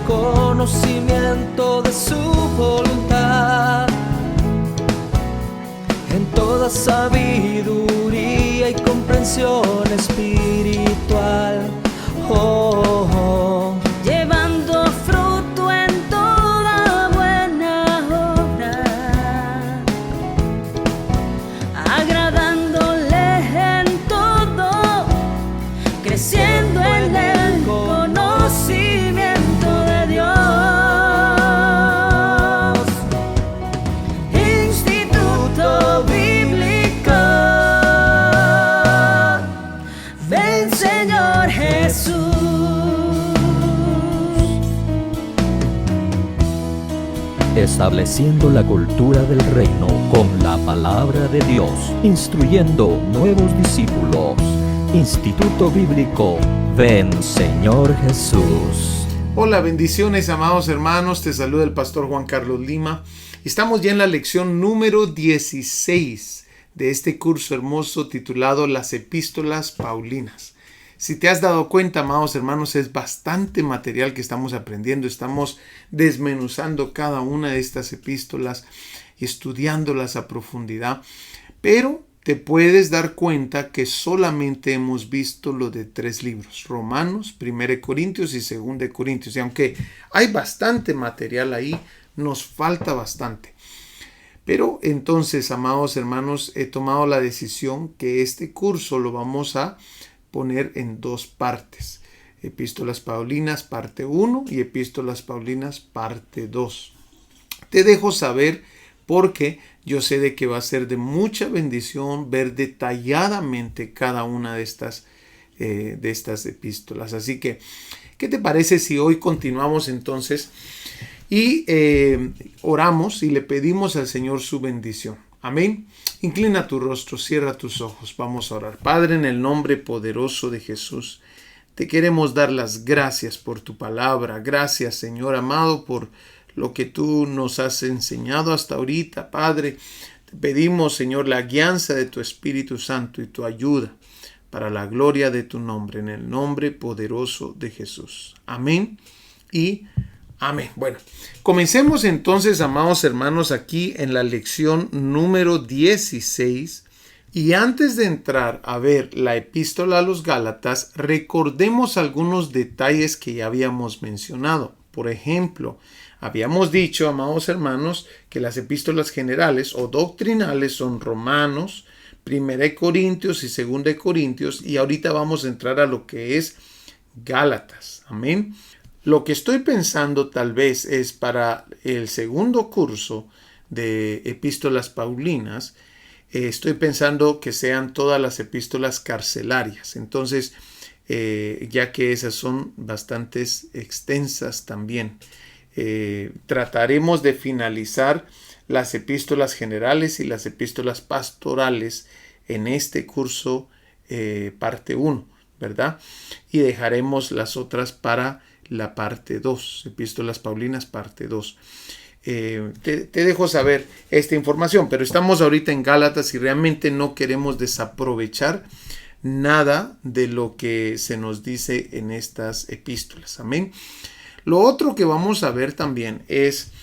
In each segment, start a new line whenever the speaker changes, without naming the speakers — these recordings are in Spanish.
conocimiento de su voluntad, en toda sabiduría y comprensión espiritual. Oh, oh.
Llevando fruto en toda buena obra, agradándole en todo, creciendo en el conocimiento de Dios. Instituto Bíblico, ven Señor Jesús.
Estableciendo la cultura del reino con la palabra de Dios, instruyendo nuevos discípulos. Instituto Bíblico, ven Señor Jesús.
Hola, bendiciones amados hermanos, te saluda el pastor Juan Carlos Lima. Estamos ya en la lección número 16 de este curso hermoso titulado Las Epístolas Paulinas. Si te has dado cuenta, amados hermanos, es bastante material que estamos aprendiendo. Estamos desmenuzando cada una de estas epístolas y estudiándolas a profundidad. Pero te puedes dar cuenta que solamente hemos visto lo de 3 libros: Romanos, 1 Corintios y 2 Corintios. Y aunque hay bastante material ahí, nos falta bastante. Pero entonces, amados hermanos, he tomado la decisión que este curso lo vamos a poner en 2 partes: Epístolas Paulinas parte 1 y Epístolas Paulinas parte 2. Te dejo saber porque yo sé de que va a ser de mucha bendición ver detalladamente cada una de estas epístolas. Así que, ¿qué te parece si hoy continuamos entonces y oramos y le pedimos al Señor su bendición? Amén. Inclina tu rostro, cierra tus ojos. Vamos a orar. Padre, en el nombre poderoso de Jesús, te queremos dar las gracias por tu palabra. Gracias, Señor amado, por lo que tú nos has enseñado hasta ahorita. Padre, te pedimos, Señor, la guianza de tu Espíritu Santo y tu ayuda para la gloria de tu nombre, en el nombre poderoso de Jesús. Amén y amén. Bueno, comencemos entonces, amados hermanos, aquí en la lección número 16. Y antes de entrar a ver la epístola a los Gálatas, recordemos algunos detalles que ya habíamos mencionado. Por ejemplo, habíamos dicho, amados hermanos, que las epístolas generales o doctrinales son Romanos, 1 Corintios y 2 Corintios, y ahorita vamos a entrar a lo que es Gálatas. Amén. Lo que estoy pensando tal vez es para el segundo curso de epístolas paulinas, estoy pensando que sean todas las epístolas carcelarias. Entonces, ya que esas son bastante extensas también, trataremos de finalizar las epístolas generales y las epístolas pastorales en este curso parte 1, ¿verdad? Y dejaremos las otras para la parte 2, epístolas paulinas parte 2. Te dejo saber esta información, pero estamos ahorita en Gálatas y realmente no queremos desaprovechar nada de lo que se nos dice en estas epístolas. Amén. Lo otro que vamos a ver también es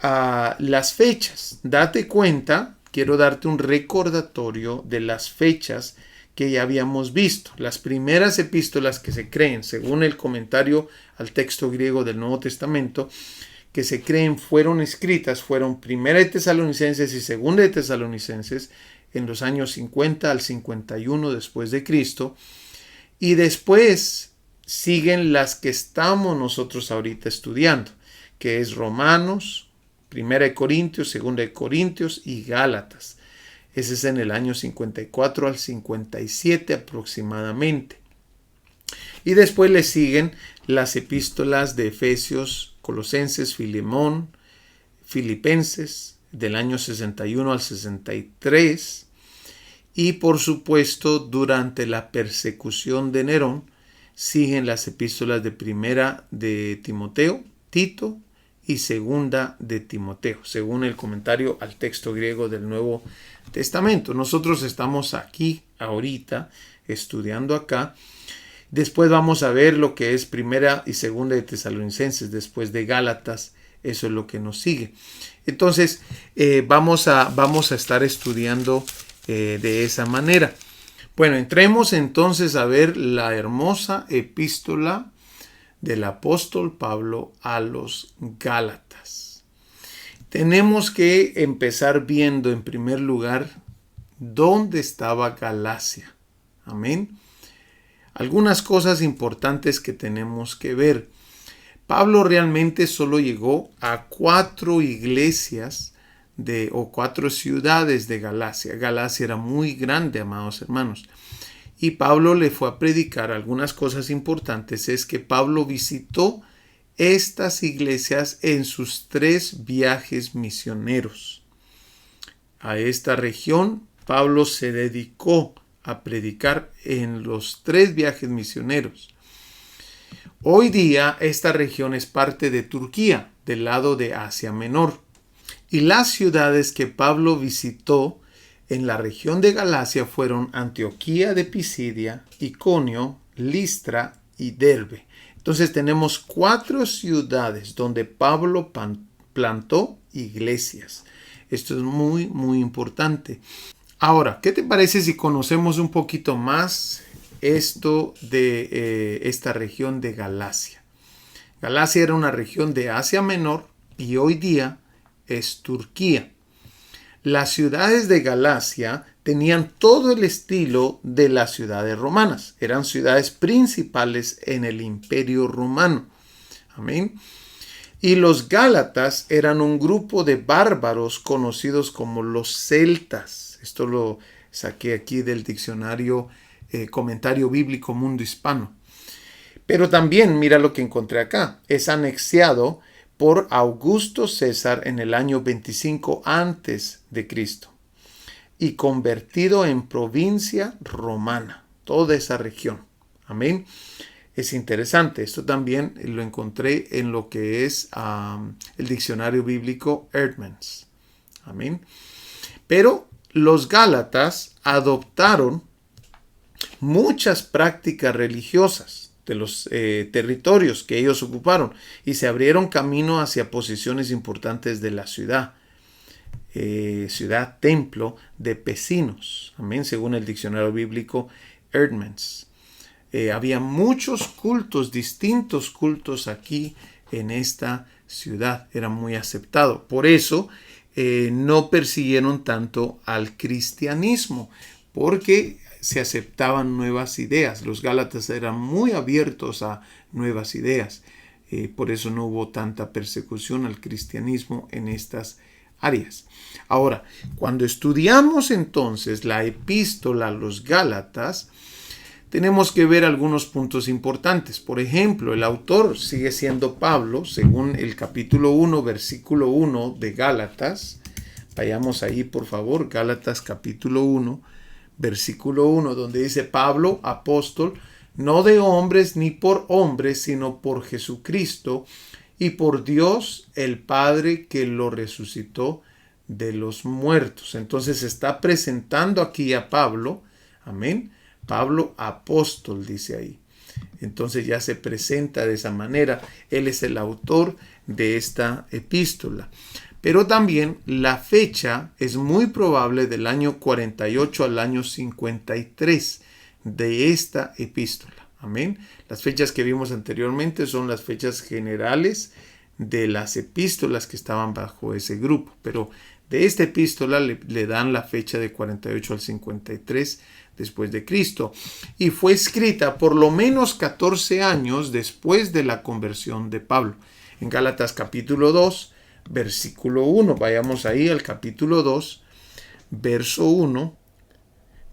las fechas. Date cuenta, quiero darte un recordatorio de las fechas que ya habíamos visto. Las primeras epístolas que se creen, según el comentario al texto griego del Nuevo Testamento, que se creen fueron escritas, fueron 1 de Tesalonicenses y 2 de Tesalonicenses en los años 50 al 51 después de Cristo. Y después siguen las que estamos nosotros ahorita estudiando, que es Romanos, 1 de Corintios, 2 de Corintios y Gálatas. Ese es en el año 54 al 57 aproximadamente. Y después le siguen las epístolas de Efesios, Colosenses, Filemón, Filipenses, del año 61 al 63. Y por supuesto, durante la persecución de Nerón, siguen las epístolas de Primera de Timoteo, Tito y Segunda de Timoteo, según el comentario al texto griego del Nuevo Testamento. Nosotros estamos aquí ahorita, estudiando acá, Después vamos a ver lo que es primera y segunda de Tesalonicenses, después de Gálatas. Eso es lo que nos sigue. Entonces, vamos a estar estudiando de esa manera. Bueno, entremos entonces a ver la hermosa epístola del apóstol Pablo a los Gálatas. Tenemos que empezar viendo en primer lugar dónde estaba Galacia. Amén. Algunas cosas importantes que tenemos que ver. Pablo realmente solo llegó a 4 iglesias o 4 ciudades de Galacia. Galacia era muy grande, amados hermanos. Y Pablo le fue a predicar. Algunas cosas importantes es que Pablo visitó estas iglesias en sus 3 viajes misioneros. A esta región Pablo se dedicó a predicar en los 3 viajes misioneros. Hoy día esta región es parte de Turquía, del lado de Asia Menor. Y las ciudades que Pablo visitó en la región de Galacia fueron Antioquía de Pisidia, Iconio, Listra y Derbe. Entonces tenemos 4 ciudades donde Pablo plantó iglesias. Esto es muy, muy importante. Ahora, ¿qué te parece si conocemos un poquito más esto de esta región de Galacia? Galacia era una región de Asia Menor y hoy día es Turquía. Las ciudades de Galacia tenían todo el estilo de las ciudades romanas. Eran ciudades principales en el Imperio Romano. Amén. Y los gálatas eran un grupo de bárbaros conocidos como los celtas. Esto lo saqué aquí del diccionario Comentario Bíblico Mundo Hispano. Pero también, mira lo que encontré acá. Es anexiado por Augusto César en el año 25 antes de Cristo y convertido en provincia romana, toda esa región. Amén. Es interesante. Esto también lo encontré en lo que es el diccionario bíblico Eerdmans. Amén. Pero los gálatas adoptaron muchas prácticas religiosas de los territorios que ellos ocuparon y se abrieron camino hacia posiciones importantes de la ciudad. Ciudad templo de Pesinos. Amén. Según el diccionario bíblico Eerdmans. Había muchos cultos, distintos cultos aquí en esta ciudad. Era muy aceptado. Por eso no persiguieron tanto al cristianismo, porque se aceptaban nuevas ideas. Los gálatas eran muy abiertos a nuevas ideas. Por eso no hubo tanta persecución al cristianismo en estas áreas. Ahora, cuando estudiamos entonces la epístola a los Gálatas, tenemos que ver algunos puntos importantes. Por ejemplo, el autor sigue siendo Pablo, según el capítulo 1, versículo 1 de Gálatas. Vayamos ahí, por favor, Gálatas capítulo 1, versículo 1, donde dice: Pablo, apóstol, no de hombres ni por hombres, sino por Jesucristo y por Dios el Padre que lo resucitó de los muertos. Entonces está presentando aquí a Pablo, amén. Pablo, apóstol, dice ahí. Entonces ya se presenta de esa manera. Él es el autor de esta epístola. Pero también la fecha es muy probable del año 48 al año 53 de esta epístola. Amén. Las fechas que vimos anteriormente son las fechas generales de las epístolas que estaban bajo ese grupo. Pero de esta epístola le dan la fecha de 48 al 53 después de Cristo. Y fue escrita por lo menos 14 años después de la conversión de Pablo. En Gálatas capítulo 2, versículo 1. Vayamos ahí al capítulo 2, verso 1.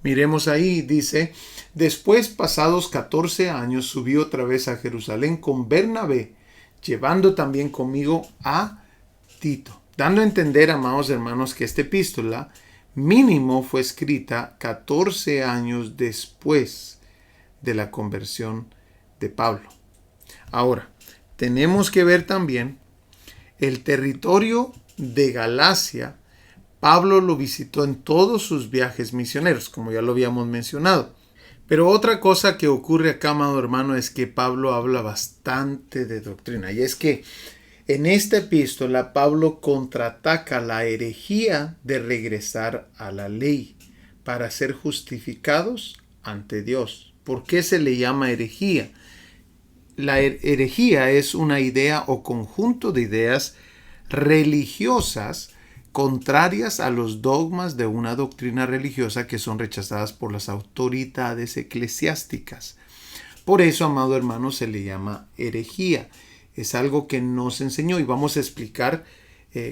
Miremos ahí, dice: después, pasados 14 años, subí otra vez a Jerusalén con Bernabé, llevando también conmigo a Tito. Dando a entender, amados hermanos, que esta epístola mínimo fue escrita 14 años después de la conversión de Pablo. Ahora, tenemos que ver también el territorio de Galacia. Pablo lo visitó en todos sus viajes misioneros, como ya lo habíamos mencionado. Pero otra cosa que ocurre acá, amado hermano, es que Pablo habla bastante de doctrina. Y es que en esta epístola Pablo contraataca la herejía de regresar a la ley para ser justificados ante Dios. ¿Por qué se le llama herejía? La herejía es una idea o conjunto de ideas religiosas contrarias a los dogmas de una doctrina religiosa que son rechazadas por las autoridades eclesiásticas. Por eso, amado hermano, se le llama herejía. Es algo que no se enseñó y vamos a explicar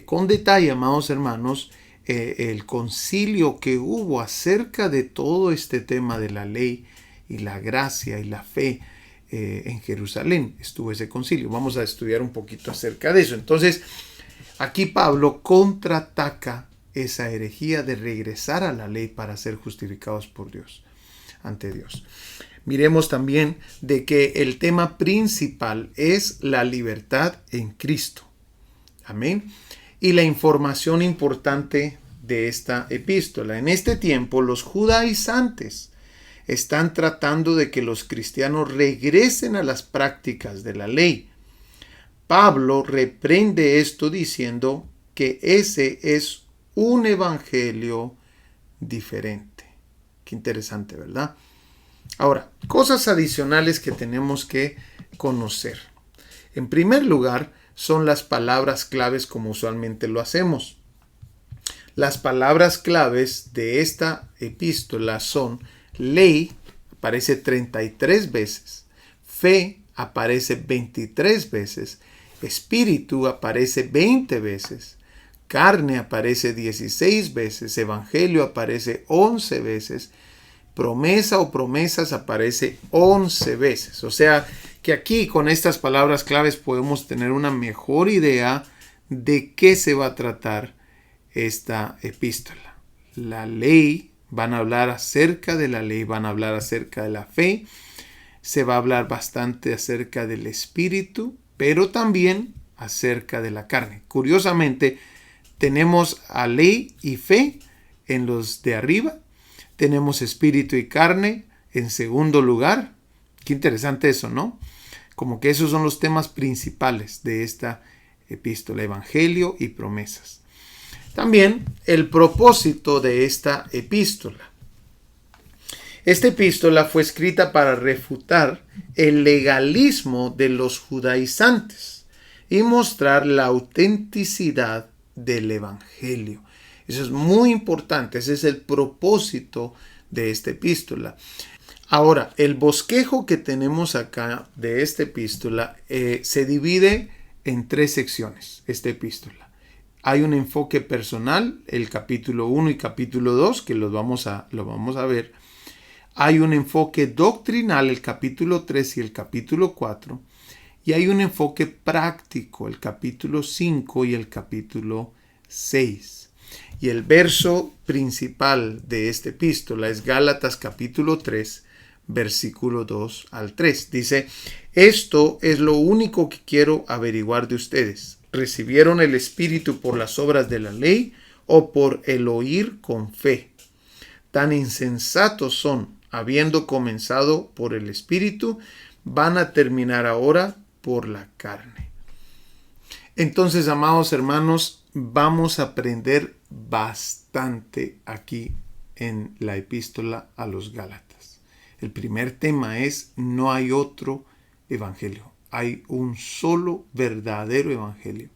con detalle, amados hermanos, el concilio que hubo acerca de todo este tema de la ley y la gracia y la fe en Jerusalén. Estuvo ese concilio. Vamos a estudiar un poquito acerca de eso. Entonces, aquí Pablo contraataca esa herejía de regresar a la ley para ser justificados por Dios, ante Dios. Miremos también de que el tema principal es la libertad en Cristo. Amén. Y la información importante de esta epístola. En este tiempo, los judaizantes están tratando de que los cristianos regresen a las prácticas de la ley. Pablo reprende esto diciendo que ese es un evangelio diferente. Qué interesante, ¿verdad? Ahora, cosas adicionales que tenemos que conocer. En primer lugar, son las palabras claves como usualmente lo hacemos. Las palabras claves de esta epístola son ley, aparece 33 veces, fe aparece 23 veces, espíritu aparece 20 veces, carne aparece 16 veces, evangelio aparece 11 veces, promesa o promesas aparece 11 veces. O sea que aquí con estas palabras claves podemos tener una mejor idea de qué se va a tratar esta epístola. La ley, van a hablar acerca de la ley, van a hablar acerca de la fe, se va a hablar bastante acerca del espíritu, pero también acerca de la carne. Curiosamente, tenemos a ley y fe en los de arriba, tenemos espíritu y carne en segundo lugar. Qué interesante eso, ¿no? Como que esos son los temas principales de esta epístola, evangelio y promesas. También el propósito de esta epístola. Esta epístola fue escrita para refutar el legalismo de los judaizantes y mostrar la autenticidad del evangelio. Eso es muy importante, ese es el propósito de esta epístola. Ahora, el bosquejo que tenemos acá de esta epístola se divide en 3 secciones, esta epístola. Hay un enfoque personal, el capítulo 1 y capítulo 2, que lo vamos a ver. Hay un enfoque doctrinal, el capítulo 3 y el capítulo 4. Y hay un enfoque práctico, el capítulo 5 y el capítulo 6. Y el verso principal de esta epístola es Gálatas capítulo 3, versículo 2 al 3. Dice, esto es lo único que quiero averiguar de ustedes. ¿Recibieron el Espíritu por las obras de la ley o por el oír con fe? Tan insensatos son, habiendo comenzado por el Espíritu, van a terminar ahora por la carne. Entonces, amados hermanos, vamos a aprender bastante aquí en la epístola a los Gálatas. El primer tema es, no hay otro evangelio. Hay un solo verdadero evangelio.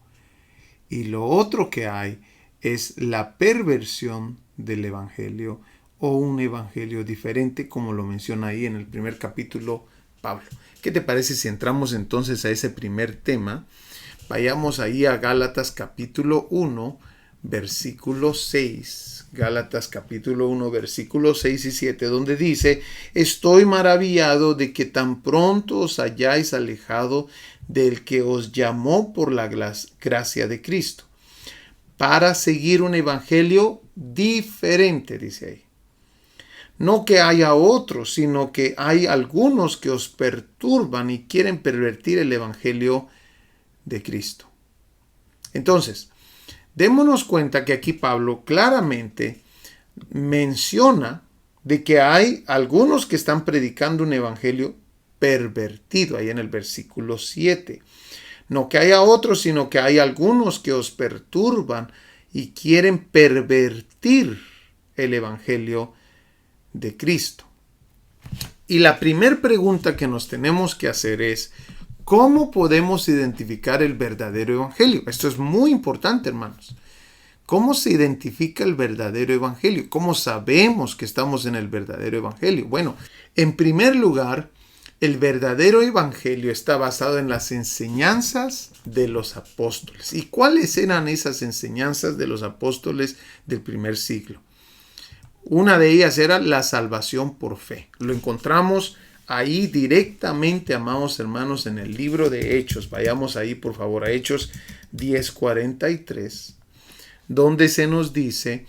Y lo otro que hay es la perversión del evangelio o un evangelio diferente, como lo menciona ahí en el primer capítulo Pablo. ¿Qué te parece si entramos entonces a ese primer tema? Vayamos ahí a Gálatas capítulo 1, versículo 6. Gálatas capítulo 1, versículos 6 y 7, donde dice, estoy maravillado de que tan pronto os hayáis alejado del que os llamó por la gracia de Cristo, para seguir un evangelio diferente, dice ahí. No que haya otros, sino que hay algunos que os perturban y quieren pervertir el evangelio de Cristo. Entonces, démonos cuenta que aquí Pablo claramente menciona de que hay algunos que están predicando un evangelio pervertido, ahí en el versículo 7. No que haya otros, sino que hay algunos que os perturban y quieren pervertir el evangelio de Cristo. Y la primera pregunta que nos tenemos que hacer es, ¿cómo podemos identificar el verdadero evangelio? Esto es muy importante, hermanos. ¿Cómo se identifica el verdadero evangelio? ¿Cómo sabemos que estamos en el verdadero evangelio? Bueno, en primer lugar, el verdadero evangelio está basado en las enseñanzas de los apóstoles. ¿Y cuáles eran esas enseñanzas de los apóstoles del primer siglo? Una de ellas era la salvación por fe. Lo encontramos ahí directamente, amados hermanos, en el libro de Hechos. Vayamos ahí, por favor, a Hechos 10:43, donde se nos dice,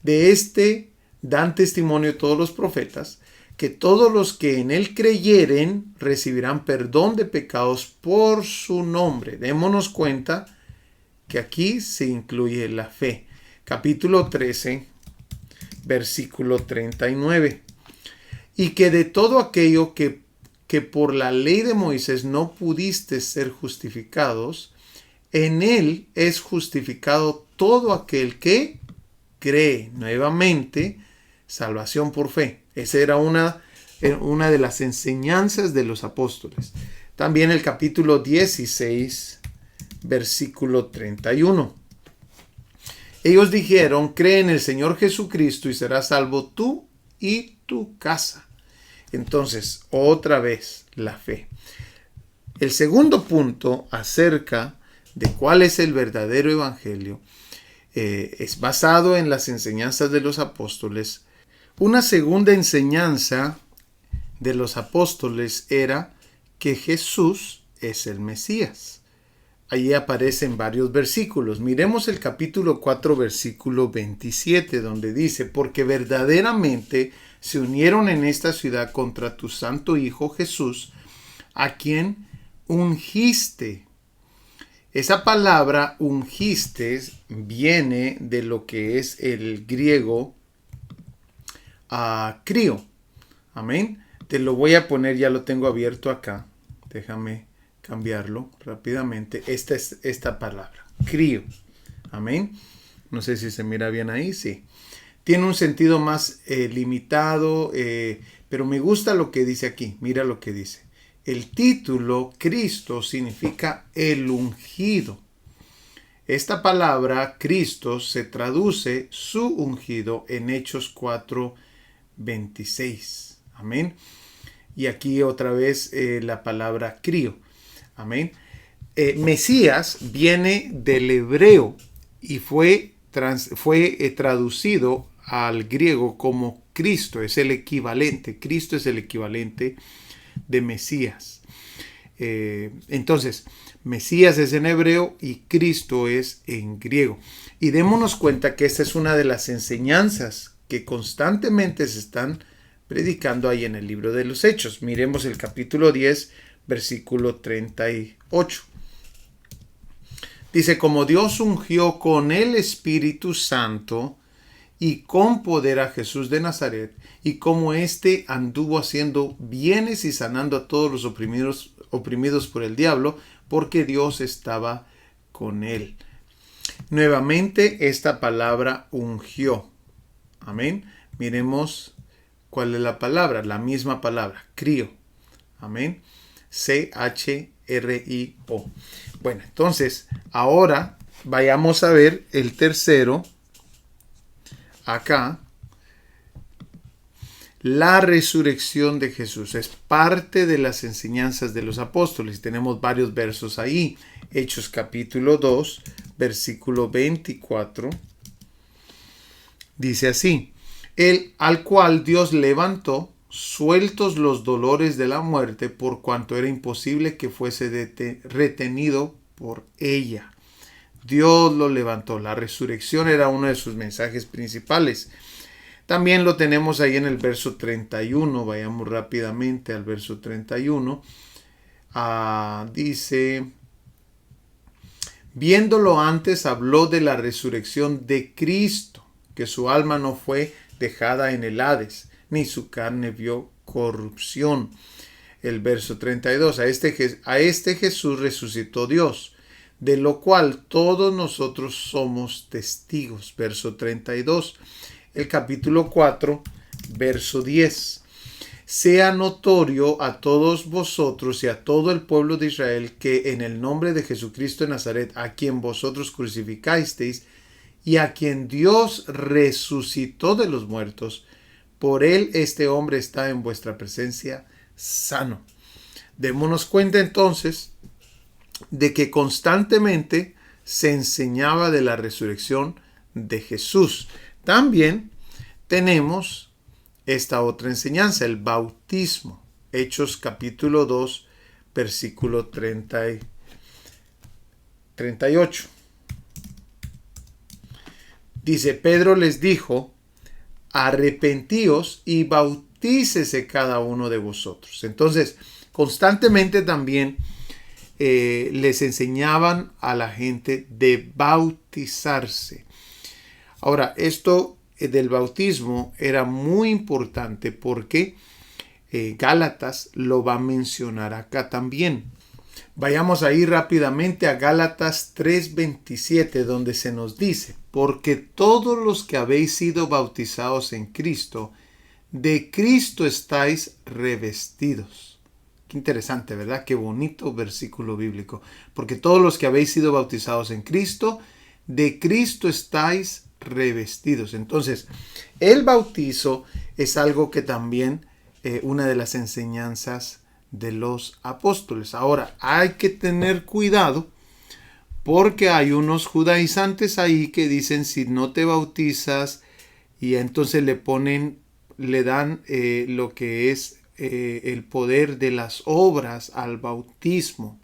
de este dan testimonio todos los profetas, que todos los que en él creyeren recibirán perdón de pecados por su nombre. Démonos cuenta que aquí se incluye la fe. Capítulo 13, versículo 39. Y que de todo aquello que por la ley de Moisés no pudiste ser justificados, en él es justificado todo aquel que cree. Nuevamente, salvación por fe. Esa era una de las enseñanzas de los apóstoles. También el capítulo 16, versículo 31. Ellos dijeron, cree en el Señor Jesucristo y serás salvo tú y tu casa. Entonces, otra vez, la fe. El segundo punto acerca de cuál es el verdadero evangelio es basado en las enseñanzas de los apóstoles. Una segunda enseñanza de los apóstoles era que Jesús es el Mesías. Allí aparecen varios versículos. Miremos el capítulo 4, versículo 27, donde dice, porque verdaderamente se unieron en esta ciudad contra tu santo Hijo Jesús, a quien ungiste. Esa palabra ungiste viene de lo que es el griego crío. Amén. Te lo voy a poner, ya lo tengo abierto acá. Déjame cambiarlo rápidamente. Esta es esta palabra, crío. Amén. No sé si se mira bien ahí, sí. Tiene un sentido más limitado, pero me gusta lo que dice aquí. Mira lo que dice. El título Cristo significa el ungido. Esta palabra Cristo se traduce su ungido en Hechos 4:26. Amén. Y aquí otra vez la palabra crío. Amén. Mesías viene del hebreo y fue traducido al griego como Cristo. Es el equivalente. Cristo es el equivalente de Mesías. Entonces, Mesías es en hebreo y Cristo es en griego. Y démonos cuenta que esta es una de las enseñanzas que constantemente se están predicando ahí en el libro de los Hechos. Miremos el capítulo 10, versículo 38. Dice, como Dios ungió con el Espíritu Santo y con poder a Jesús de Nazaret, y como éste anduvo haciendo bienes y sanando a todos los oprimidos por el diablo, porque Dios estaba con él. Nuevamente esta palabra ungió. Amén. Miremos cuál es la palabra, la misma palabra, crío. Amén. C-H-R-I-O. Bueno, entonces, ahora vayamos a ver el tercero. Acá, la resurrección de Jesús es parte de las enseñanzas de los apóstoles. Tenemos varios versos ahí. Hechos capítulo 2, versículo 24. Dice así, el al cual Dios levantó, sueltos los dolores de la muerte, por cuanto era imposible que fuese retenido por ella. Dios lo levantó. La resurrección era uno de sus mensajes principales. También lo tenemos ahí en el verso 31. Vayamos rápidamente al verso 31. Dice, viéndolo antes, habló de la resurrección de Cristo, que su alma no fue dejada en el Hades, ni su carne vio corrupción. El verso 32, a este Jesús resucitó Dios, de lo cual todos nosotros somos testigos. Verso 32, el capítulo 4, verso 10. Sea notorio a todos vosotros y a todo el pueblo de Israel que en el nombre de Jesucristo de Nazaret, a quien vosotros crucificasteis y a quien Dios resucitó de los muertos, por él este hombre está en vuestra presencia sano. Démonos cuenta entonces de que constantemente se enseñaba de la resurrección de Jesús. También tenemos esta otra enseñanza, el bautismo. Hechos capítulo 2, versículo 38. Dice, Pedro les dijo, arrepentíos y bautícese cada uno de vosotros. Entonces, constantemente también les enseñaban a la gente de bautizarse. Ahora, esto del bautismo era muy importante porque Gálatas lo va a mencionar acá también. Vayamos ahí rápidamente a Gálatas 3:27, donde se nos dice, porque todos los que habéis sido bautizados en Cristo, de Cristo estáis revestidos. Qué interesante, ¿verdad? Qué bonito versículo bíblico. Porque todos los que habéis sido bautizados en Cristo, de Cristo estáis revestidos. Entonces, el bautizo es algo que también una de las enseñanzas de los apóstoles. Ahora, hay que tener cuidado porque hay unos judaizantes ahí que dicen si no te bautizas y entonces le dan lo que es el poder de las obras al bautismo.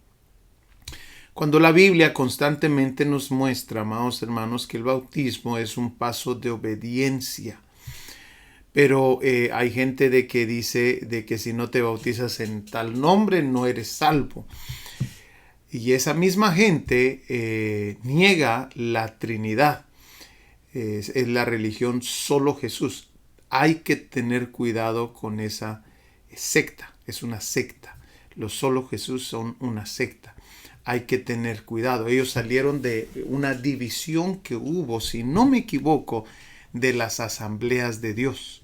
Cuando la Biblia constantemente nos muestra, amados hermanos, que el bautismo es un paso de obediencia. Pero hay gente de que dice de que si no te bautizas en tal nombre no eres salvo. Y esa misma gente niega la Trinidad. Es la religión solo Jesús. Hay que tener cuidado con esa secta. Es una secta. Los solo Jesús son una secta. Hay que tener cuidado. Ellos salieron de una división que hubo, si no me equivoco, de las asambleas de Dios.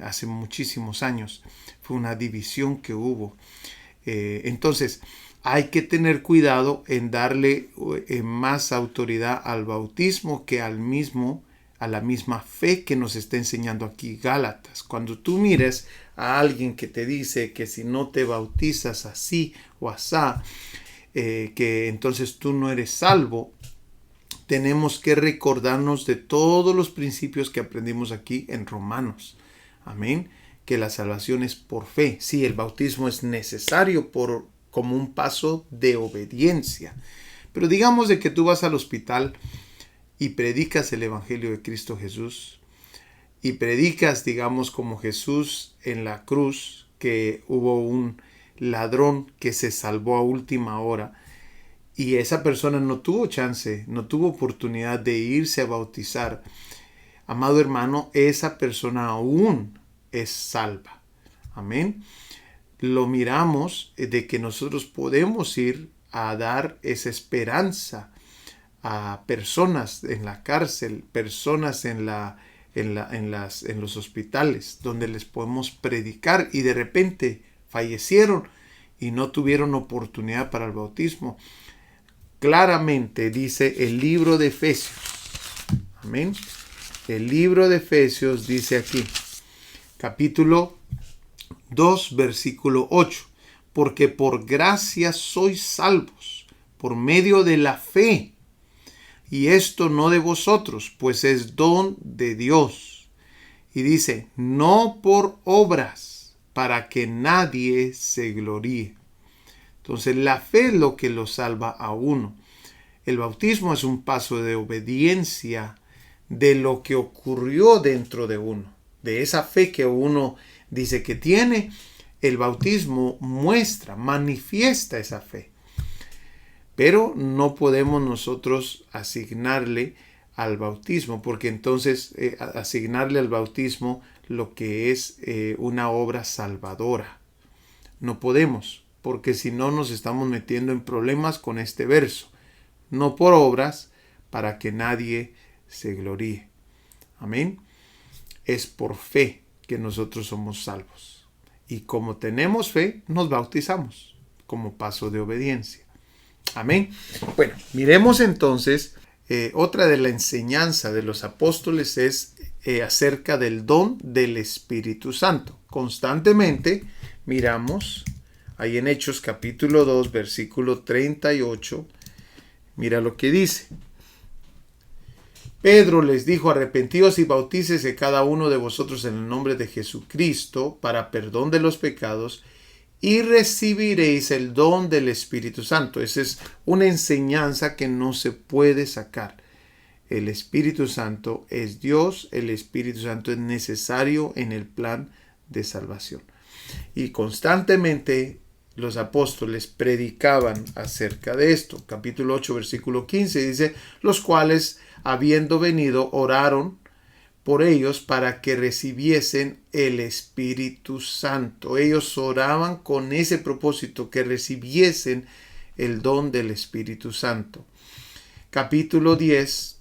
Hace muchísimos años. Fue una división que hubo. Entonces, hay que tener cuidado en darle más autoridad al bautismo que a la misma fe que nos está enseñando aquí Gálatas. Cuando tú mires a alguien que te dice que si no te bautizas así o asá, que entonces tú no eres salvo, tenemos que recordarnos de todos los principios que aprendimos aquí en Romanos. Amén. Que la salvación es por fe. Sí, el bautismo es necesario como un paso de obediencia. Pero digamos de que tú vas al hospital y predicas el Evangelio de Cristo Jesús. Y predicas, digamos, como Jesús en la cruz, que hubo un ladrón que se salvó a última hora. Y esa persona no tuvo chance, no tuvo oportunidad de irse a bautizar. Amado hermano, esa persona aún es salva. Amén. Lo miramos de que nosotros podemos ir a dar esa esperanza a personas en la cárcel, personas en los hospitales, donde les podemos predicar y de repente fallecieron y no tuvieron oportunidad para el bautismo. Claramente dice el libro de Efesios. Amén. El libro de Efesios dice aquí, capítulo 2, versículo 8. Porque por gracia sois salvos, por medio de la fe. Y esto no de vosotros, pues es don de Dios. Y dice, no por obras, para que nadie se gloríe. Entonces la fe es lo que lo salva a uno. El bautismo es un paso de obediencia de lo que ocurrió dentro de uno. De esa fe que uno dice que tiene, el bautismo muestra, manifiesta esa fe. Pero no podemos nosotros asignarle al bautismo, porque entonces asignarle al bautismo lo que es una obra salvadora. No podemos, porque si no nos estamos metiendo en problemas con este verso. No por obras, para que nadie se gloríe. Amén. Es por fe que nosotros somos salvos. Y como tenemos fe, nos bautizamos como paso de obediencia. Amén. Bueno, miremos entonces, otra de la enseñanza de los apóstoles es acerca del don del Espíritu Santo. Constantemente miramos ahí en Hechos capítulo 2, versículo 38. Mira lo que dice. Pedro les dijo: arrepentíos y bautícese cada uno de vosotros en el nombre de Jesucristo para perdón de los pecados, y recibiréis el don del Espíritu Santo. Esa es una enseñanza que no se puede sacar. El Espíritu Santo es Dios, el Espíritu Santo es necesario en el plan de salvación. Y constantemente los apóstoles predicaban acerca de esto. Capítulo 8, versículo 15 dice: los cuales, habiendo venido, oraron por ellos para que recibiesen el Espíritu Santo. Ellos oraban con ese propósito, que recibiesen el don del Espíritu Santo. Capítulo 10,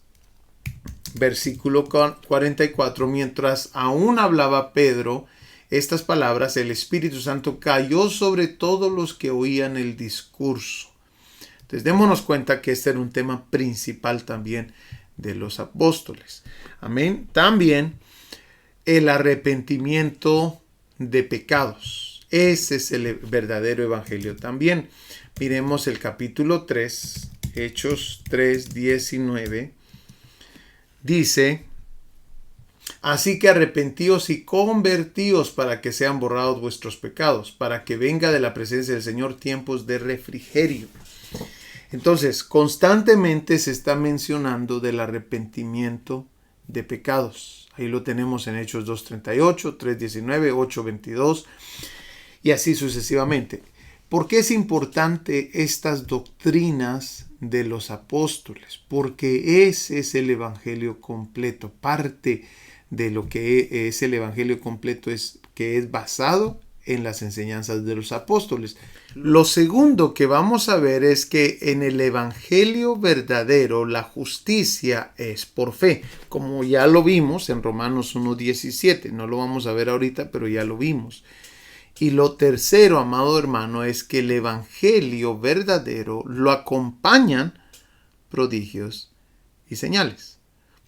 versículo 44. Mientras aún hablaba Pedro estas palabras, el Espíritu Santo cayó sobre todos los que oían el discurso. Entonces démonos cuenta que este era un tema principal también de los apóstoles. Amén. También el arrepentimiento de pecados. Ese es el verdadero evangelio también. Miremos el capítulo 3, Hechos 3, 19. Dice: así que arrepentíos y convertíos para que sean borrados vuestros pecados, para que venga de la presencia del Señor tiempos de refrigerio. Entonces, constantemente se está mencionando del arrepentimiento de pecados. Ahí lo tenemos en Hechos 2:38, 3:19, 8:22 y así sucesivamente. ¿Por qué es importante estas doctrinas de los apóstoles? Porque ese es el evangelio completo. Parte de lo que es el evangelio completo es que es basado en las enseñanzas de los apóstoles. Lo segundo que vamos a ver es que en el evangelio verdadero la justicia es por fe, como ya lo vimos en Romanos 1:17. No lo vamos a ver ahorita, pero ya lo vimos. Y lo tercero, amado hermano, es que el evangelio verdadero lo acompañan prodigios y señales.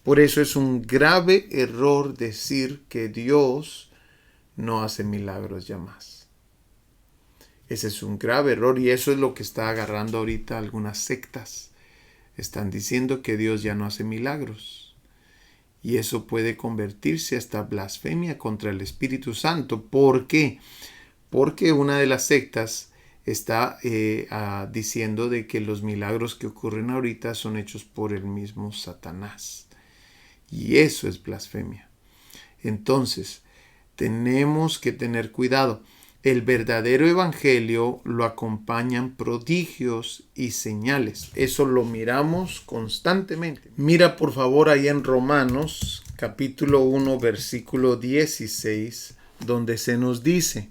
Por eso es un grave error decir que Dios no hace milagros ya más. Ese es un grave error, y eso es lo que está agarrando ahorita algunas sectas. Están diciendo que Dios ya no hace milagros. Y eso puede convertirse hasta blasfemia contra el Espíritu Santo. ¿Por qué? Porque una de las sectas está diciendo de que los milagros que ocurren ahorita son hechos por el mismo Satanás. Y eso es blasfemia. Entonces, tenemos que tener cuidado. El verdadero evangelio lo acompañan prodigios y señales. Eso lo miramos constantemente. Mira por favor ahí en Romanos capítulo 1 versículo 16, donde se nos dice: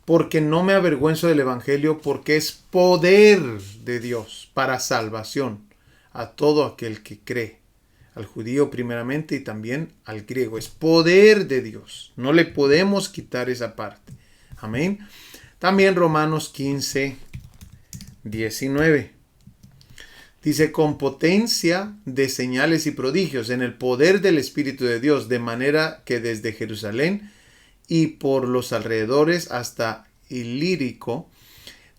porque no me avergüenzo del evangelio, porque es poder de Dios para salvación a todo aquel que cree. Al judío primeramente y también al griego. Es poder de Dios. No le podemos quitar esa parte. Amén. También Romanos 15, 19. Dice: con potencia de señales y prodigios en el poder del Espíritu de Dios, de manera que desde Jerusalén y por los alrededores hasta Ilírico,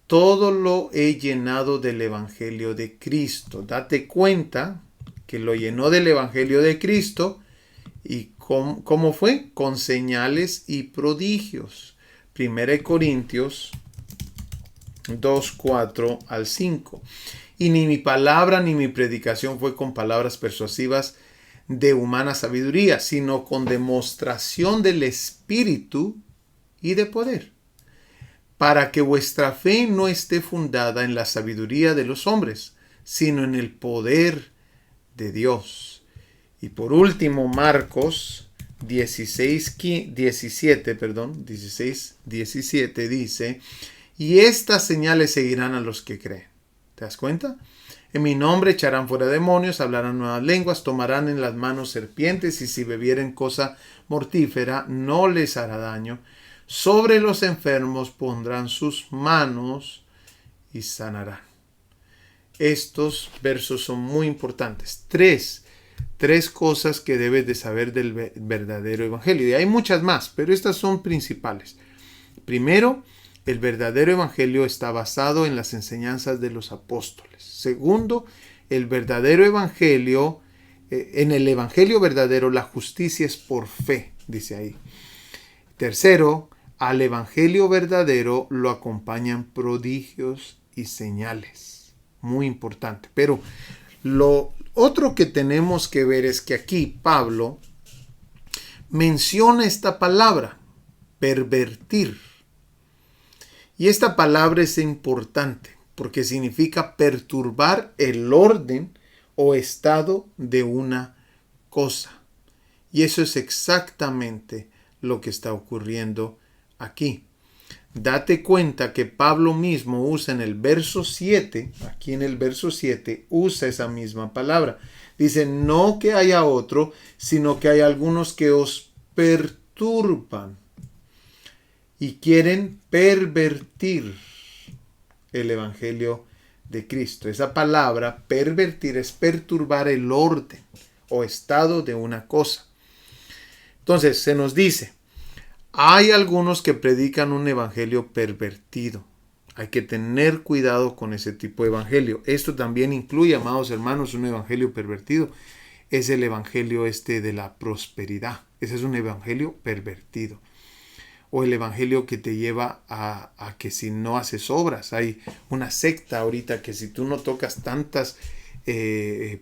todo lo he llenado del Evangelio de Cristo. Date cuenta que lo llenó del Evangelio de Cristo. ¿Y cómo fue? Con señales y prodigios. 1 Corintios 2, 4 al 5. Y ni mi palabra ni mi predicación fue con palabras persuasivas de humana sabiduría, sino con demostración del Espíritu y de poder, para que vuestra fe no esté fundada en la sabiduría de los hombres, sino en el poder de Dios. Y por último, Marcos 16:17 dice, y estas señales seguirán a los que creen. ¿Te das cuenta? En mi nombre echarán fuera demonios, hablarán nuevas lenguas, tomarán en las manos serpientes, y si bebieren cosa mortífera no les hará daño. Sobre los enfermos pondrán sus manos y sanarán. Estos versos son muy importantes. Tres cosas que debes de saber del verdadero evangelio. Y hay muchas más, pero estas son principales. Primero, el verdadero evangelio está basado en las enseñanzas de los apóstoles. Segundo, el verdadero evangelio, en el evangelio verdadero la justicia es por fe, dice ahí. Tercero, al evangelio verdadero lo acompañan prodigios y señales. Muy importante. Pero lo otro que tenemos que ver es que aquí Pablo menciona esta palabra, pervertir. Y esta palabra es importante porque significa perturbar el orden o estado de una cosa. Y eso es exactamente lo que está ocurriendo aquí. Date cuenta que Pablo mismo usa en el verso 7, aquí en el verso 7, usa esa misma palabra. Dice, no que haya otro, sino que hay algunos que os perturban y quieren pervertir el evangelio de Cristo. Esa palabra, pervertir, es perturbar el orden o estado de una cosa. Entonces, se nos dice, hay algunos que predican un evangelio pervertido. Hay que tener cuidado con ese tipo de evangelio. Esto también incluye, amados hermanos, un evangelio pervertido. Es el evangelio de la prosperidad. Ese es un evangelio pervertido. O el evangelio que te lleva a que si no haces obras. Hay una secta ahorita que si tú no tocas tantas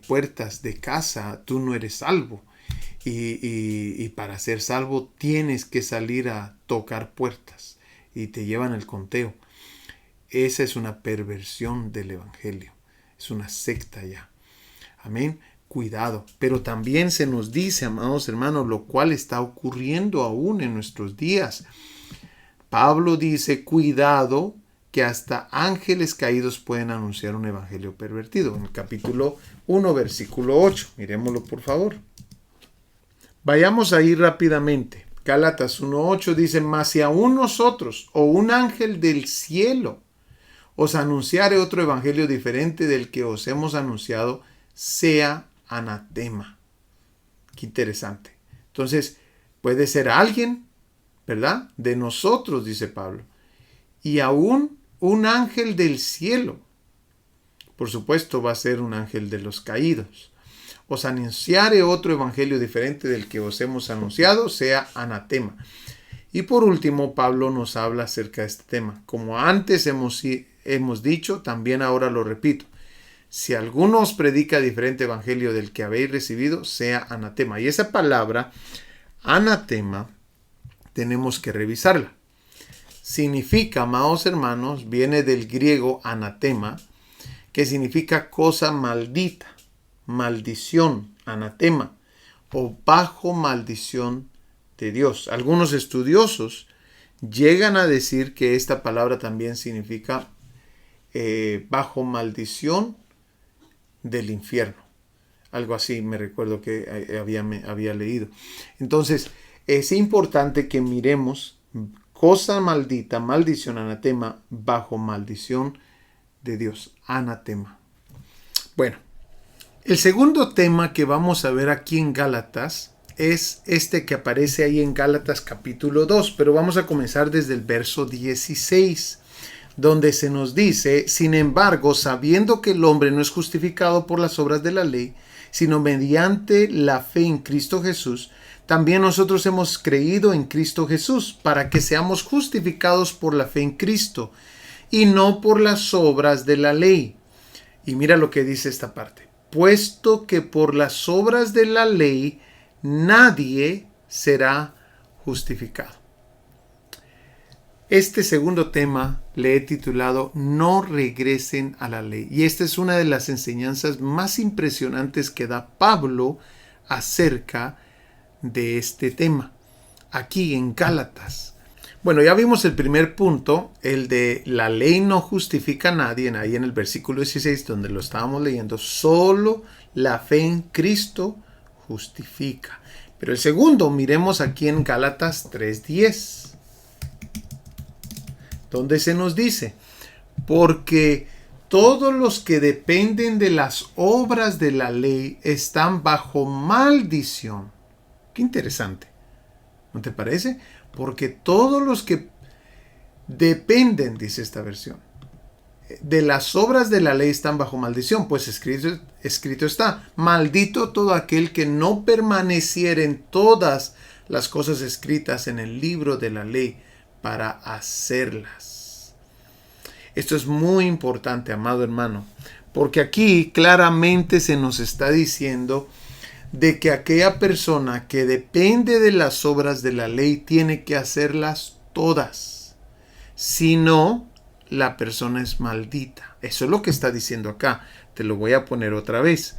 puertas de casa, tú no eres salvo. Y para ser salvo tienes que salir a tocar puertas y te llevan el conteo. Esa es una perversión del evangelio. Es una secta ya. Amén. Cuidado. Pero también se nos dice, amados hermanos, lo cual está ocurriendo aún en nuestros días. Pablo dice, cuidado, que hasta ángeles caídos pueden anunciar un evangelio pervertido. En el capítulo 1, versículo 8. Miremoslo, por favor. Vayamos ahí rápidamente. Gálatas 1:8 dice, mas si aún nosotros o un ángel del cielo os anunciare otro evangelio diferente del que os hemos anunciado, sea anatema. Qué interesante. Entonces, puede ser alguien, ¿verdad? De nosotros, dice Pablo. Y aún un ángel del cielo. Por supuesto, va a ser un ángel de los caídos. Os anunciare otro evangelio diferente del que os hemos anunciado, sea anatema. Y por último, Pablo nos habla acerca de este tema. Como antes hemos dicho, también ahora lo repito. Si alguno os predica diferente evangelio del que habéis recibido, sea anatema. Y esa palabra, anatema, tenemos que revisarla. Significa, amados hermanos, viene del griego anatema, que significa cosa maldita. Maldición, anatema, o bajo maldición de Dios. Algunos estudiosos llegan a decir que esta palabra también significa bajo maldición del infierno. Algo así me recuerdo que había leído. Entonces, es importante que miremos cosa maldita, maldición, anatema, bajo maldición de Dios, anatema. Bueno. El segundo tema que vamos a ver aquí en Gálatas es este que aparece ahí en Gálatas capítulo 2, pero vamos a comenzar desde el verso 16, donde se nos dice, sin embargo, sabiendo que el hombre no es justificado por las obras de la ley, sino mediante la fe en Cristo Jesús, también nosotros hemos creído en Cristo Jesús, para que seamos justificados por la fe en Cristo, y no por las obras de la ley. Y mira lo que dice esta parte. Puesto que por las obras de la ley nadie será justificado. Este segundo tema le he titulado No regresen a la ley. Y esta es una de las enseñanzas más impresionantes que da Pablo acerca de este tema, aquí en Gálatas. Bueno, ya vimos el primer punto, el de la ley no justifica a nadie, ahí en el versículo 16, donde lo estábamos leyendo, solo la fe en Cristo justifica. Pero el segundo, miremos aquí en Gálatas 3:10, donde se nos dice, porque todos los que dependen de las obras de la ley están bajo maldición. Qué interesante, ¿no te parece? Porque todos los que dependen, dice esta versión, de las obras de la ley están bajo maldición, pues escrito está, maldito todo aquel que no permaneciera en todas las cosas escritas en el libro de la ley para hacerlas. Esto es muy importante, amado hermano, porque aquí claramente se nos está diciendo de que aquella persona que depende de las obras de la ley tiene que hacerlas todas. Si no, la persona es maldita. Eso es lo que está diciendo acá. Te lo voy a poner otra vez.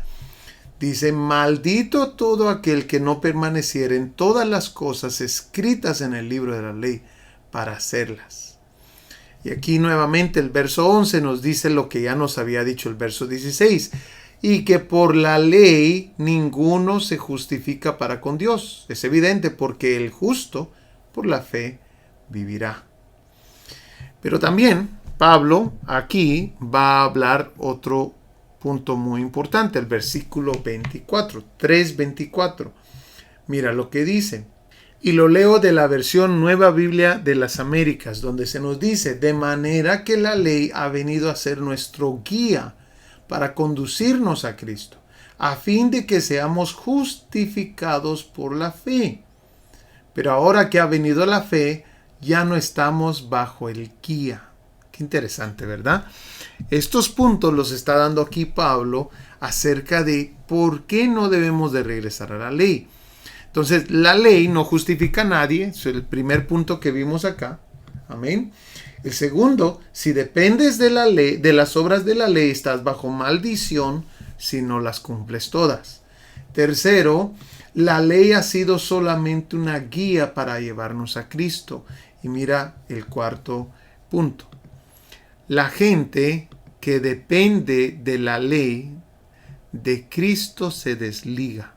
Dice, maldito todo aquel que no permaneciera en todas las cosas escritas en el libro de la ley para hacerlas. Y aquí nuevamente el verso 11 nos dice lo que ya nos había dicho el verso 16. Y que por la ley ninguno se justifica para con Dios. Es evidente, porque el justo por la fe vivirá. Pero también Pablo aquí va a hablar otro punto muy importante, el versículo 24, 3:24. Mira lo que dice. Y lo leo de la versión Nueva Biblia de las Américas, donde se nos dice, de manera que la ley ha venido a ser nuestro guía para conducirnos a Cristo, a fin de que seamos justificados por la fe. Pero ahora que ha venido la fe, ya no estamos bajo el guía. Qué interesante, ¿verdad? Estos puntos los está dando aquí Pablo acerca de por qué no debemos de regresar a la ley. Entonces, la ley no justifica a nadie. Es el primer punto que vimos acá. Amén. El segundo, si dependes de la ley, de las obras de la ley, estás bajo maldición si no las cumples todas. Tercero, la ley ha sido solamente una guía para llevarnos a Cristo. Y mira el cuarto punto. La gente que depende de la ley de Cristo se desliga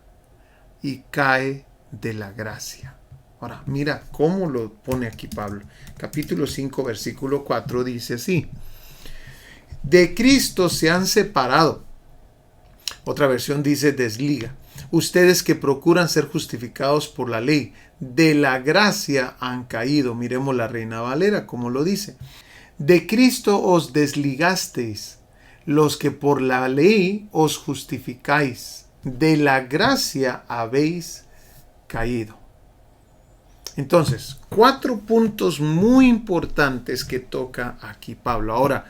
y cae de la gracia. Ahora, mira cómo lo pone aquí Pablo. Capítulo 5, versículo 4 dice así. De Cristo se han separado. Otra versión dice desliga. Ustedes que procuran ser justificados por la ley, de la gracia han caído. Miremos la Reina Valera como lo dice. De Cristo os desligasteis, los que por la ley os justificáis. De la gracia habéis caído. Entonces, 4 puntos muy importantes que toca aquí Pablo. Ahora,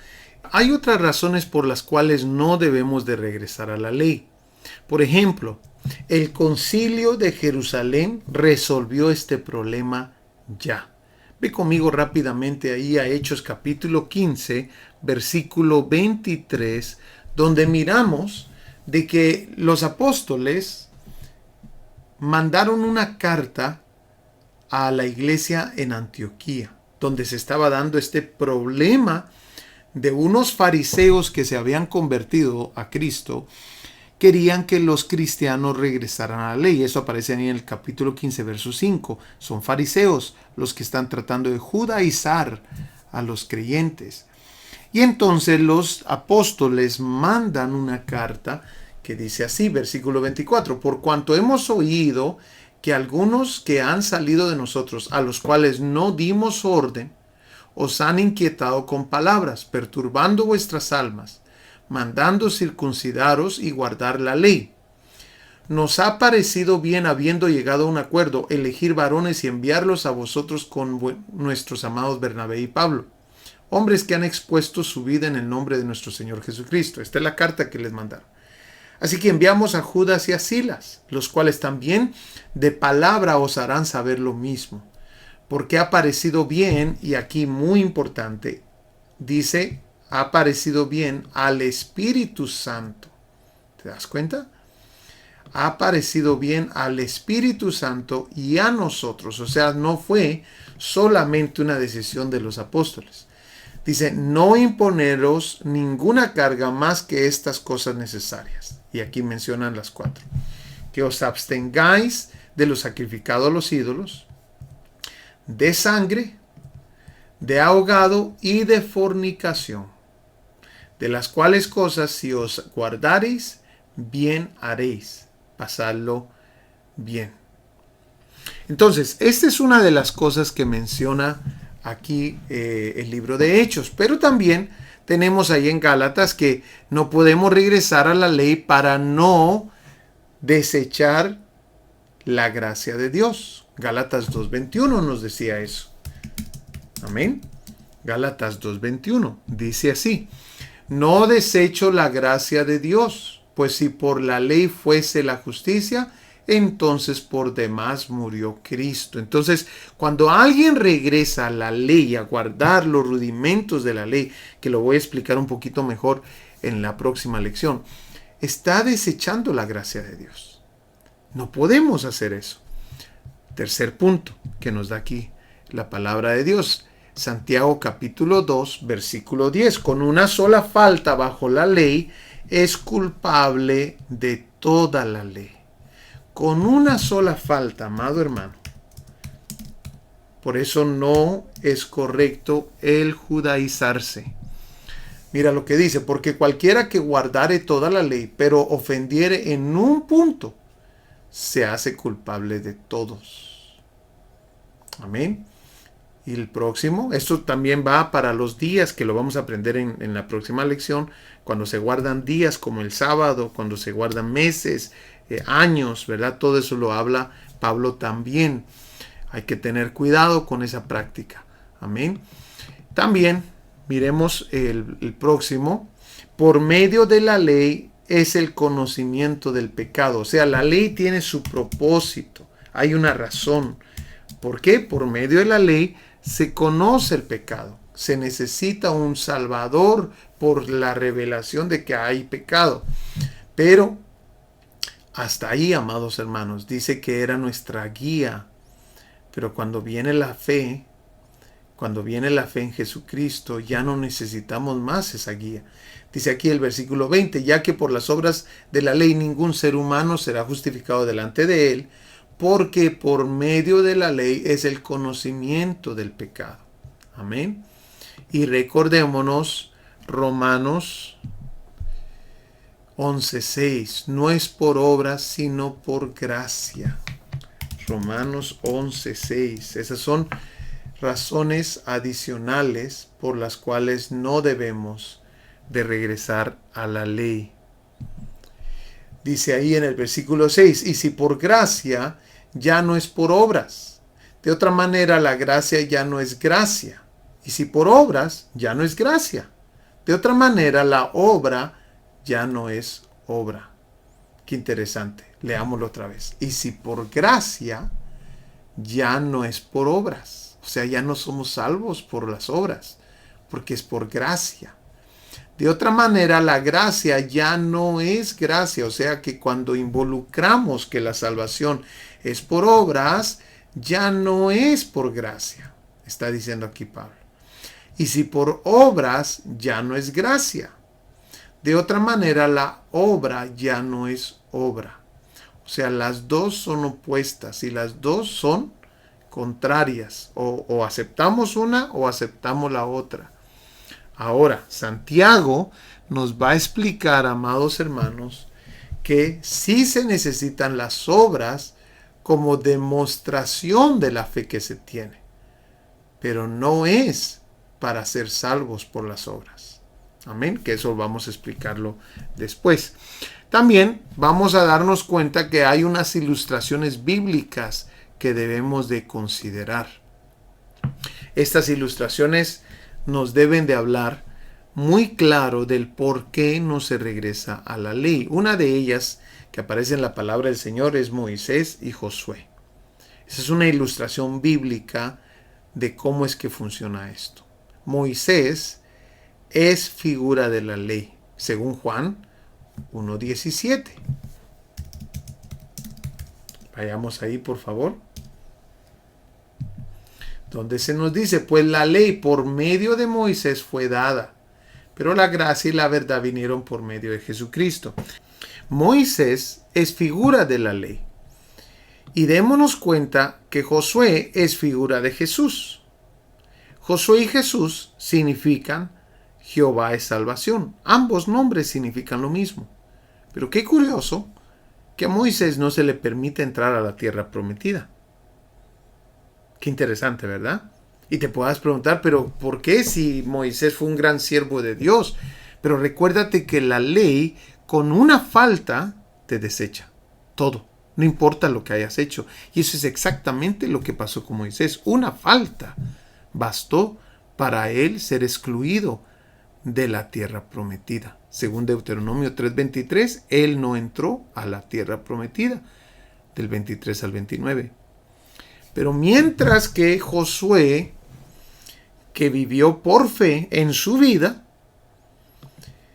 hay otras razones por las cuales no debemos de regresar a la ley. Por ejemplo, el Concilio de Jerusalén resolvió este problema ya. Ve conmigo rápidamente ahí a Hechos capítulo 15, versículo 23, donde miramos de que los apóstoles mandaron una carta a la iglesia en Antioquía, donde se estaba dando este problema de unos fariseos que se habían convertido a Cristo, querían que los cristianos regresaran a la ley. Eso aparece ahí en el capítulo 15, verso 5. Son fariseos los que están tratando de judaizar a los creyentes. Y entonces los apóstoles mandan una carta que dice así, versículo 24, por cuanto hemos oído que algunos que han salido de nosotros, a los cuales no dimos orden, os han inquietado con palabras, perturbando vuestras almas, mandando circuncidaros y guardar la ley. Nos ha parecido bien, habiendo llegado a un acuerdo, elegir varones y enviarlos a vosotros con nuestros amados Bernabé y Pablo, hombres que han expuesto su vida en el nombre de nuestro Señor Jesucristo. Esta es la carta que les mandaron. Así que enviamos a Judas y a Silas, los cuales también de palabra os harán saber lo mismo, porque ha parecido bien, y aquí muy importante, dice, ha parecido bien al Espíritu Santo. ¿Te das cuenta? ha parecido bien al Espíritu Santo y a nosotros. O sea, no fue solamente una decisión de los apóstoles. Dice, no imponeros ninguna carga más que estas cosas necesarias. Y aquí mencionan las 4. Que os abstengáis de lo sacrificado a los ídolos, de sangre, de ahogado y de fornicación, de las cuales cosas si os guardareis, bien haréis. Pasadlo bien. Entonces, esta es una de las cosas que menciona aquí el libro de Hechos, pero también tenemos ahí en Gálatas que no podemos regresar a la ley para no desechar la gracia de Dios. Gálatas 2:21 nos decía eso. Amén. Gálatas 2:21 dice así: no desecho la gracia de Dios, pues si por la ley fuese la justicia, entonces por demás murió Cristo. Entonces, cuando alguien regresa a la ley, a guardar los rudimentos de la ley, que lo voy a explicar un poquito mejor en la próxima lección, está desechando la gracia de Dios. No podemos hacer eso. Tercer punto que nos da aquí la palabra de Dios. Santiago capítulo 2, versículo 10. Con una sola falta bajo la ley es culpable de toda la ley. Con una sola falta, amado hermano. Por eso no es correcto el judaizarse. Mira lo que dice: porque cualquiera que guardare toda la ley, pero ofendiere en un punto, se hace culpable de todos. Amén. Y el próximo, esto también va para los días, que lo vamos a aprender en la próxima lección, cuando se guardan días como el sábado, cuando se guardan meses, años, ¿verdad? Todo eso lo habla Pablo también. Hay que tener cuidado con esa práctica. Amén. También miremos el próximo. Por medio de la ley es el conocimiento del pecado. O sea, la ley tiene su propósito. Hay una razón. ¿Por qué? Por medio de la ley se conoce el pecado. Se necesita un salvador por la revelación de que hay pecado. Pero hasta ahí, amados hermanos, dice que era nuestra guía. Pero cuando viene la fe en Jesucristo, ya no necesitamos más esa guía. Dice aquí el versículo 20, ya que por las obras de la ley ningún ser humano será justificado delante de él, porque por medio de la ley es el conocimiento del pecado. Amén. Y recordémonos Romanos 11:6, no es por obras sino por gracia. Romanos 11:6, esas son razones adicionales por las cuales no debemos de regresar a la ley. Dice ahí en el versículo 6, y si por gracia, ya no es por obras. De otra manera, la gracia ya no es gracia. Y si por obras, ya no es gracia. De otra manera, la obra ya no es obra. Qué interesante. Leámoslo otra vez. Y si por gracia, ya no es por obras. O sea, ya no somos salvos por las obras, porque es por gracia. De otra manera, la gracia ya no es gracia. O sea que cuando involucramos que la salvación es por obras, ya no es por gracia. Está diciendo aquí Pablo. Y si por obras, ya no es gracia. De otra manera, la obra ya no es obra. O sea, las dos son opuestas y las dos son contrarias. O aceptamos una o aceptamos la otra. Ahora, Santiago nos va a explicar, amados hermanos, que sí se necesitan las obras como demostración de la fe que se tiene, pero no es para ser salvos por las obras. Amén, que eso vamos a explicarlo después. También vamos a darnos cuenta que hay unas ilustraciones bíblicas que debemos de considerar. Estas ilustraciones nos deben de hablar muy claro del por qué no se regresa a la ley. Una de ellas que aparece en la palabra del Señor es Moisés y Josué. Esa es una ilustración bíblica de cómo es que funciona esto. Moisés es figura de la ley, según Juan 1:17. Vayamos ahí, por favor. Donde se nos dice, pues la ley por medio de Moisés fue dada, pero la gracia y la verdad vinieron por medio de Jesucristo. Moisés es figura de la ley. Y démonos cuenta que Josué es figura de Jesús. Josué y Jesús significan Jehová es salvación. Ambos nombres significan lo mismo. Pero qué curioso que a Moisés no se le permite entrar a la tierra prometida. Qué interesante, ¿verdad? Y te puedas preguntar, pero ¿por qué si Moisés fue un gran siervo de Dios? Pero recuérdate que la ley con una falta te desecha todo. No importa lo que hayas hecho. Y eso es exactamente lo que pasó con Moisés. Una falta bastó para él ser excluido de la tierra prometida. Según Deuteronomio 3:23, él no entró a la tierra prometida, del 23 al 29. Pero mientras que Josué, que vivió por fe en su vida,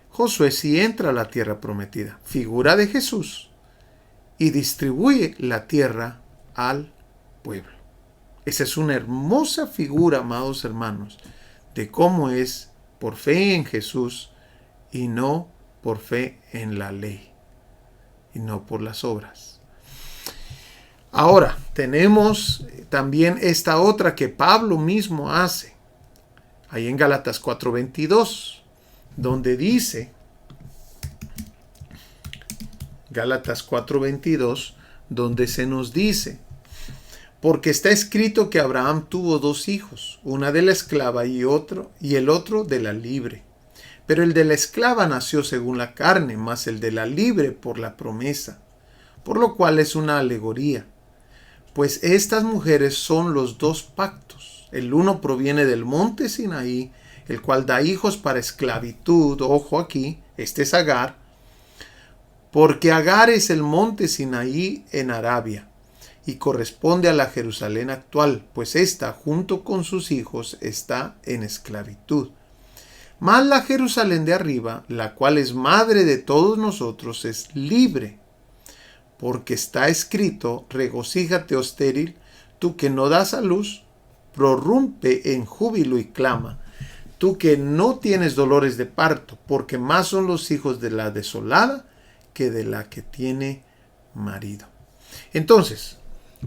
Josué sí entra a la tierra prometida, figura de Jesús, y distribuye la tierra al pueblo. Esa es una hermosa figura, amados hermanos, de cómo es por fe en Jesús y no por fe en la ley y no por las obras. Ahora, tenemos también esta otra que Pablo mismo hace, ahí en Gálatas 4:22, donde dice, Gálatas 4:22, donde se nos dice, porque está escrito que Abraham tuvo 2 hijos, una de la esclava y el otro de la libre. Pero el de la esclava nació según la carne, mas el de la libre por la promesa, por lo cual es una alegoría. Pues estas mujeres son los 2 pactos. El uno proviene del monte Sinaí, el cual da hijos para esclavitud. Ojo aquí, este es Agar, porque Agar es el monte Sinaí en Arabia, y corresponde a la Jerusalén actual, pues ésta, junto con sus hijos, está en esclavitud. Mas la Jerusalén de arriba, la cual es madre de todos nosotros, es libre, porque está escrito, regocíjate, oh estéril, tú que no das a luz, prorrumpe en júbilo y clama, tú que no tienes dolores de parto, porque más son los hijos de la desolada que de la que tiene marido. Entonces,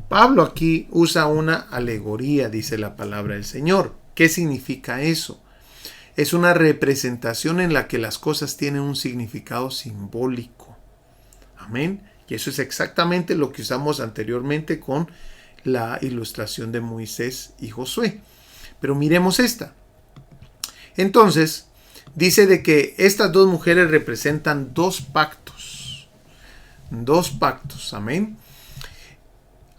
Pablo aquí usa una alegoría, dice la palabra del Señor. ¿Qué significa eso? Es una representación en la que las cosas tienen un significado simbólico. Amén. Y eso es exactamente lo que usamos anteriormente con la ilustración de Moisés y Josué. Pero miremos esta. Entonces, dice de que estas 2 mujeres representan 2 pactos. 2 pactos. Amén.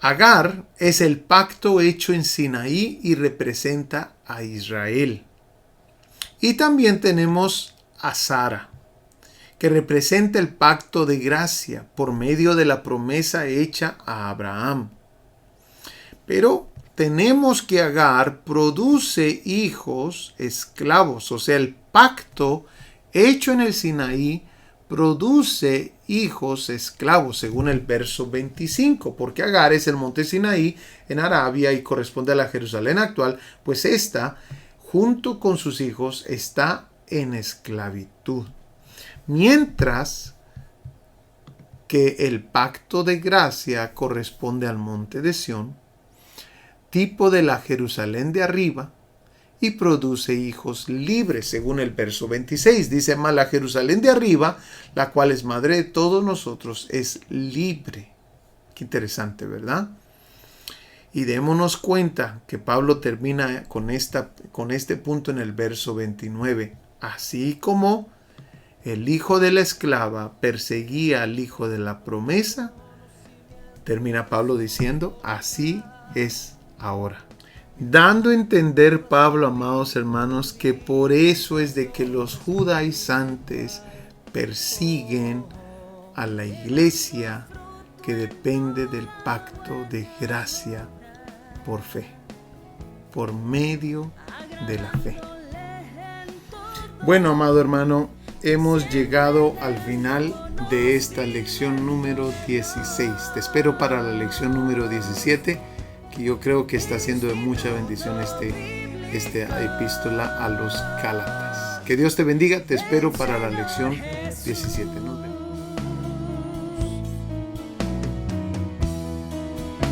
Agar es el pacto hecho en Sinaí y representa a Israel. Y también tenemos a Sara, que representa el pacto de gracia por medio de la promesa hecha a Abraham. Pero tenemos que Agar produce hijos esclavos, o sea, el pacto hecho en el Sinaí produce hijos esclavos, según el verso 25, porque Agar es el monte Sinaí en Arabia y corresponde a la Jerusalén actual, pues ésta, junto con sus hijos, está en esclavitud. Mientras que el pacto de gracia corresponde al monte de Sión, tipo de la Jerusalén de arriba, y produce hijos libres, según el verso 26. Dice, mas la Jerusalén de arriba, la cual es madre de todos nosotros, es libre. Qué interesante, ¿verdad? Y démonos cuenta que Pablo termina con este punto en el verso 29. Así como el hijo de la esclava perseguía al hijo de la promesa, termina Pablo diciendo, así es ahora. Dando a entender Pablo, amados hermanos, que por eso es de que los judaizantes persiguen a la iglesia que depende del pacto de gracia por fe, por medio de la fe. Bueno, amado hermano, hemos llegado al final de esta lección número 16. Te espero para la lección número 17, que yo creo que está siendo de mucha bendición esta epístola a los Gálatas. Que Dios te bendiga, te espero para la lección 17. Nos vemos.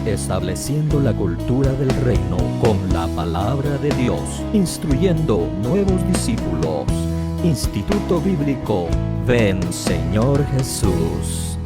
Estableciendo la cultura del reino con la palabra de Dios, instruyendo nuevos discípulos. Instituto Bíblico Ven Señor Jesús.